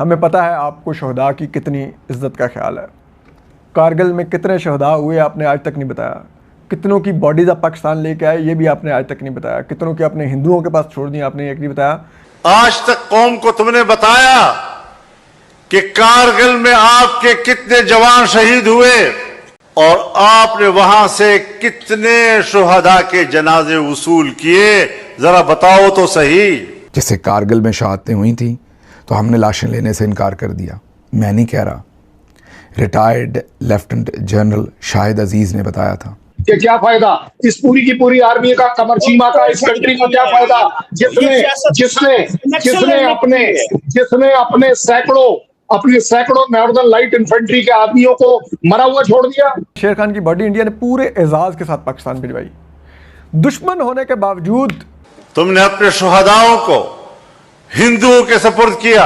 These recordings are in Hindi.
हमें पता है आपको शहदा की कितनी इज्जत का ख्याल है। कारगिल में कितने शहदा हुए आपने आज तक नहीं बताया। कितनों की बॉडीज आप पाकिस्तान लेके आए ये भी आपने आज तक नहीं बताया। कितनों के अपने हिंदुओं के पास छोड़ दिए आपने एक नहीं बताया। आज तक कौम को तुमने बताया कि कारगिल में आपके कितने जवान शहीद हुए और आपने वहां से कितने शुहदा के जनाजे वसूल किए, जरा बताओ तो सही। जैसे कारगिल में शहादतें हुई थी तो हमने लाशें लेने से इनकार कर दिया। मैं नहीं कह रहा, रिटायर्ड लेफ्टिनेंट जनरल शाहिद अजीज ने बताया था कि क्या फायदा इस पूरी की पूरी आर्मी का, कमर सीमा का, इस कंट्री को क्या फायदा जिसने अपने सैकड़ों नॉर्दर्न लाइट इन्फेंट्री के आदमियों को मरा हुआ छोड़ दिया। शेर खान की बॉडी इंडिया ने पूरे एजाज के साथ पाकिस्तान भिजवाई। दुश्मन होने के बावजूद तुमने अपने शुहदाओं को हिंदुओं के सुपुर्द किया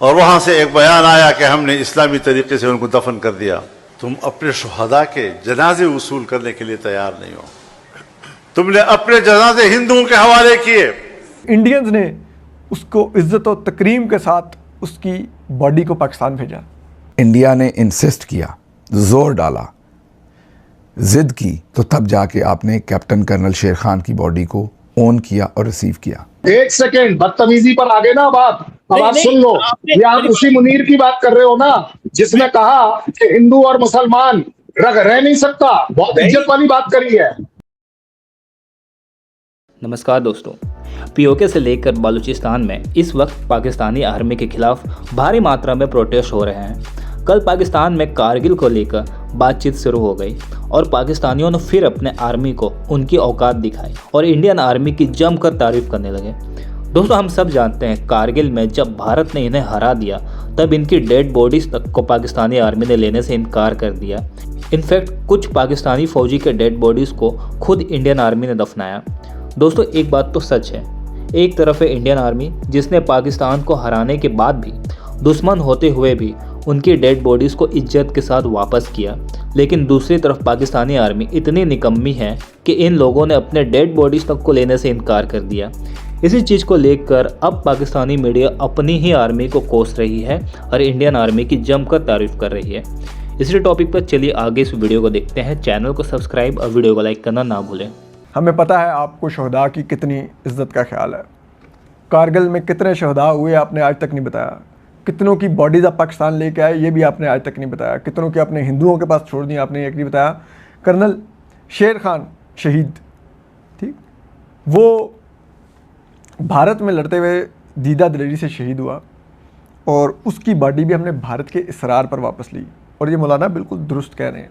और वहां से एक बयान आया कि हमने इस्लामी तरीके से उनको दफन कर दिया। तुम अपने शुहदा के जनाजे वसूल करने के लिए तैयार नहीं हो। तुमने अपने जनाजे हिंदुओं के हवाले किए। इंडियंस ने उसको इज्जत और तकरीम के साथ उसकी बॉडी को पाकिस्तान भेजा। इंडिया ने इंसिस्ट किया, जोर डाला, जिद की, तो तब जाके आपने कैप्टन कर्नल शेर खान की बॉडी को ओन किया और रिसीव किया। एक सेकेंड, बदतमीजी पर आगे ना बात, अब आप सुन लो। ये आप उसी मुनीर की बात कर रहे हो ना जिसने कहा कि हिंदू और मुसलमान रह नहीं सकता। बहुत इज्जत वाली बात करी है। नमस्कार दोस्तों, पीओके से लेकर बलूचिस्तान में इस वक्त पाकिस्तानी आर्मी के खिलाफ भारी मात्रा में प्रोटेस्ट हो रहे हैं। कल पाकिस्तान में कारगिल को लेकर बातचीत शुरू हो गई और पाकिस्तानियों ने फिर अपने आर्मी को उनकी औकात दिखाई और इंडियन आर्मी की जमकर तारीफ करने लगे। दोस्तों, हम सब जानते हैं कारगिल में जब भारत ने इन्हें हरा दिया तब इनकी डेड बॉडीज तक को पाकिस्तानी आर्मी ने लेने से इनकार कर दिया। इनफैक्ट कुछ पाकिस्तानी फौजी के डेड बॉडीज को खुद इंडियन आर्मी ने दफनाया। दोस्तों, एक बात तो सच है, एक तरफ है इंडियन आर्मी जिसने पाकिस्तान को हराने के बाद भी, दुश्मन होते हुए भी उनकी डेड बॉडीज़ को इज्जत के साथ वापस किया, लेकिन दूसरी तरफ पाकिस्तानी आर्मी इतनी निकम्मी है कि इन लोगों ने अपने डेड बॉडीज़ तक को लेने से इनकार कर दिया। इसी चीज़ को लेकर अब पाकिस्तानी मीडिया अपनी ही आर्मी को कोस रही है और इंडियन आर्मी की जमकर तारीफ कर रही है। इसी टॉपिक पर चलिए आगे इस वीडियो को देखते हैं। चैनल को सब्सक्राइब और वीडियो को लाइक करना ना भूलें। हमें पता है आपको शहदा की कितनी इज्जत का ख्याल है। कारगिल में कितने शहदा हुए आपने आज तक नहीं बताया। कितनों की बॉडीज आप पाकिस्तान लेके आए ये भी आपने आज तक नहीं बताया। कितनों के अपने हिंदुओं के पास छोड़ दिए आपने एक नहीं बताया। कर्नल शेर खान शहीद, ठीक, वो भारत में लड़ते हुए दीदा दिलेरी से शहीद हुआ और उसकी बॉडी भी हमने भारत के इसरार पर वापस ली। और ये मौलाना बिल्कुल दुरुस्त कह रहे हैं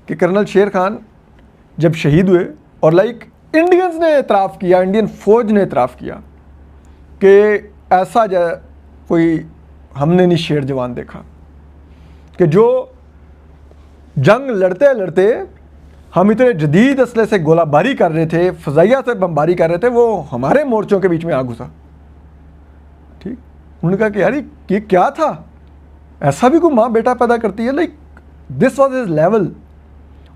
कि कर्नल शेर खान जब शहीद हुए और इंडियंस ने एतराफ़ किया, इंडियन फ़ौज ने एतराफ़ किया कि ऐसा कोई हमने नहीं शेर जवान देखा कि जो जंग लड़ते लड़ते हम इतने जदीद असले से गोलाबारी कर रहे थे, फ़ज़ाइया से बमबारी कर रहे थे, वो हमारे मोर्चों के बीच में आ घुसा। ठीक, उन्होंने कहा कि यार ये क्या था, ऐसा भी कोई माँ बेटा पैदा करती है, दिस वॉज हिज लेवल।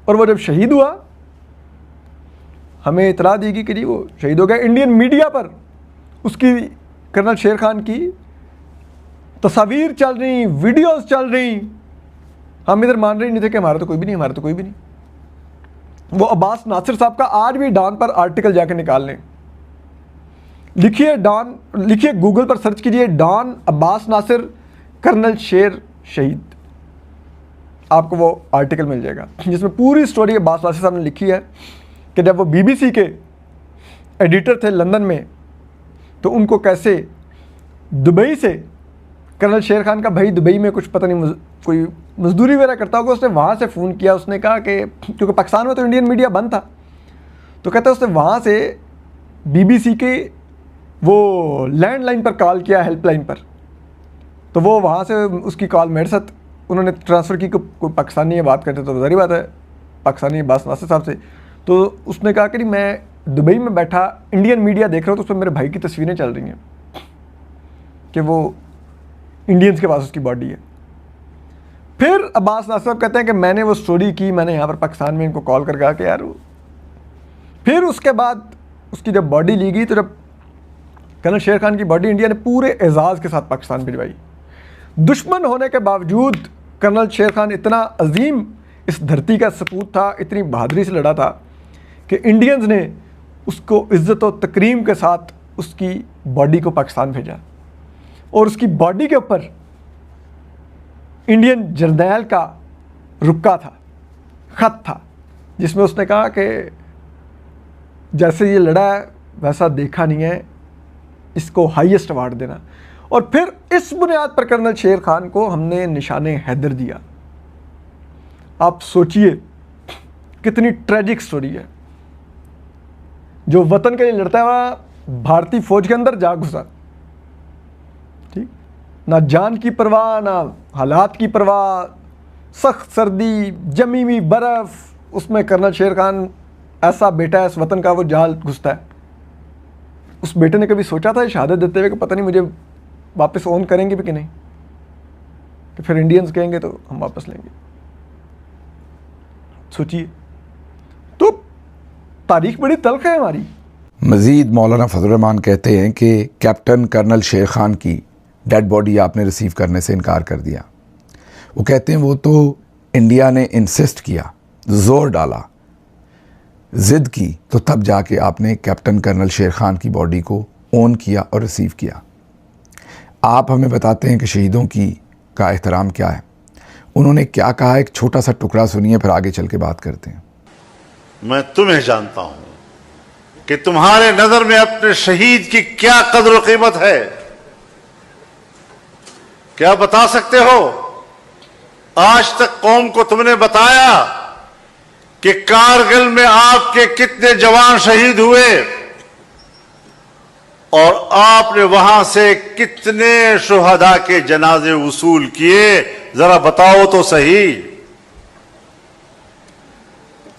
और वो जब शहीद हुआ हमें इतला दी गई कि जी वो शहीद हो गया। इंडियन मीडिया पर उसकी, कर्नल शेर खान की तस्वीर चल रही, वीडियोस चल रही। हम इधर मान रहे नहीं थे कि हमारा तो कोई भी नहीं, हमारा तो कोई भी नहीं। वो अब्बास नासिर साहब का आज भी डॉन पर आर्टिकल जाके निकाल लें, लिखिए डॉन, लिखिए गूगल पर सर्च कीजिए डॉन अब्बास नासिर कर्नल शेर शहीद, आपको वो आर्टिकल मिल जाएगा जिसमें पूरी स्टोरी अब्बास नासिर साहब ने लिखी है कि जब वो BBC के एडिटर थे लंदन में तो उनको कैसे दुबई से, कर्नल शेर खान का भाई दुबई में कुछ पता नहीं कोई मजदूरी वगैरह करता होगा, उसने वहाँ से फ़ोन किया। उसने कहा कि क्योंकि पाकिस्तान में तो इंडियन मीडिया बंद था, तो कहता है उसने वहाँ से BBC के वो लैंडलाइन पर कॉल किया, हेल्पलाइन पर, तो वो वहाँ से उसकी कॉल मेरे साथ उन्होंने ट्रांसफ़र की। कोई पाकिस्तानी ये बात करते तो ज़ाहिर बात है पाकिस्तानी अब्बास नासिर साहब से। तो उसने कहा कि मैं दुबई में बैठा इंडियन मीडिया देख रहा हूँ तो उसमें मेरे भाई की तस्वीरें चल रही हैं कि वो इंडियंस के पास उसकी बॉडी है। फिर अब्बास नासिर साहब कहते हैं कि मैंने वो स्टोरी की, मैंने यहाँ पर पाकिस्तान में इनको कॉल कर कहा कि यार वो, फिर उसके बाद उसकी जब बॉडी ली गई तो जब कर्नल शेर खान की बॉडी इंडिया ने पूरे एजाज़ के साथ पाकिस्तान भिजवाई। दुश्मन होने के बावजूद कर्नल शेर खान इतना अजीम इस धरती का सपूत था, इतनी बहादुरी से लड़ा था कि इंडियंस ने उसको इज़्ज़त और तकरीम के साथ उसकी बॉडी को पाकिस्तान भेजा और उसकी बॉडी के ऊपर इंडियन जर्नैल का रुक्का था, ख़त था, जिसमें उसने कहा कि जैसे ये लड़ा है वैसा देखा नहीं है, इसको हाईएस्ट अवार्ड देना। और फिर इस बुनियाद पर कर्नल शेर खान को हमने निशाने हैदर दिया। आप सोचिए कितनी ट्रेजिक स्टोरी है। जो वतन के लिए लड़ता है वह भारतीय फौज के अंदर जा घुसा, ठीक, ना जान की परवाह ना हालात की परवाह, सख्त सर्दी, जमी हुई बर्फ़, उसमें कर्नल शेर खान ऐसा बेटा है इस वतन का, वो जाल घुसता है। उस बेटे ने कभी सोचा था शहादत देते हुए कि पता नहीं मुझे वापस ऑन करेंगे भी कि नहीं, कि फिर इंडियंस कहेंगे तो हम वापस लेंगे। सोचिए, तो तारीख बड़ी तल्ख है हमारी। मज़ीद मौलाना फजल रहमान कहते हैं कि कैप्टन कर्नल शेर खान की डेड बॉडी आपने रिसीव करने से इनकार कर दिया। वो कहते हैं वो तो इंडिया ने इंसिस्ट किया, ज़ोर डाला, ज़िद की, तो तब जाके आपने कैप्टन कर्नल शेर खान की बॉडी को ओन किया और रिसीव किया। आप हमें बताते हैं कि शहीदों की का एहतराम क्या है। उन्होंने क्या कहा, एक छोटा सा टुकड़ा सुनिए, फिर आगे चल के बात करते हैं। मैं तुम्हें जानता हूं कि तुम्हारे नजर में अपने शहीद की क्या कदर और कीमत है। क्या बता सकते हो? आज तक कौम को तुमने बताया कि कारगिल में आपके कितने जवान शहीद हुए और आपने वहां से कितने शुहदा के जनाजे वसूल किए? जरा बताओ तो सही।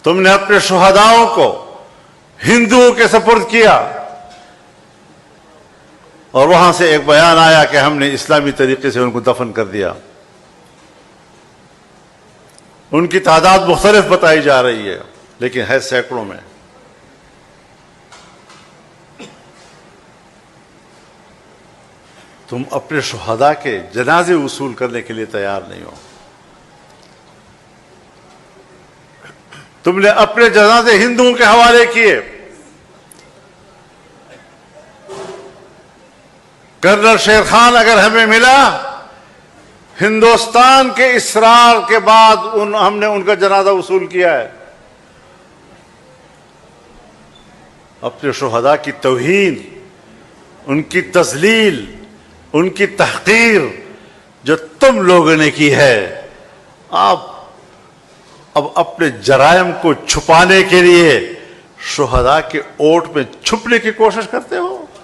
तुमने अपने शुहदाओं को हिंदुओं के सपुर्द किया और वहां से एक बयान आया कि हमने इस्लामी तरीके से उनको दफन कर दिया। उनकी तादाद मुख्तलिफ बताई जा रही है, लेकिन है सैकड़ों में। तुम अपने शुहदा के जनाजे वसूल करने के लिए तैयार नहीं हो। तुमने अपने जनाजे हिंदुओं के हवाले किए। कर्नल शेर खान अगर हमें मिला, हिंदुस्तान के इसरार के बाद हमने उनका जनाजा वसूल किया है। अपने शुहदा की तौहीन, उनकी तज़लील, उनकी तहकीर जो तुम लोगों ने की है, आप अब अपने जराइम को छुपाने के लिए शुहदा के ओट में छुपने की कोशिश करते हो।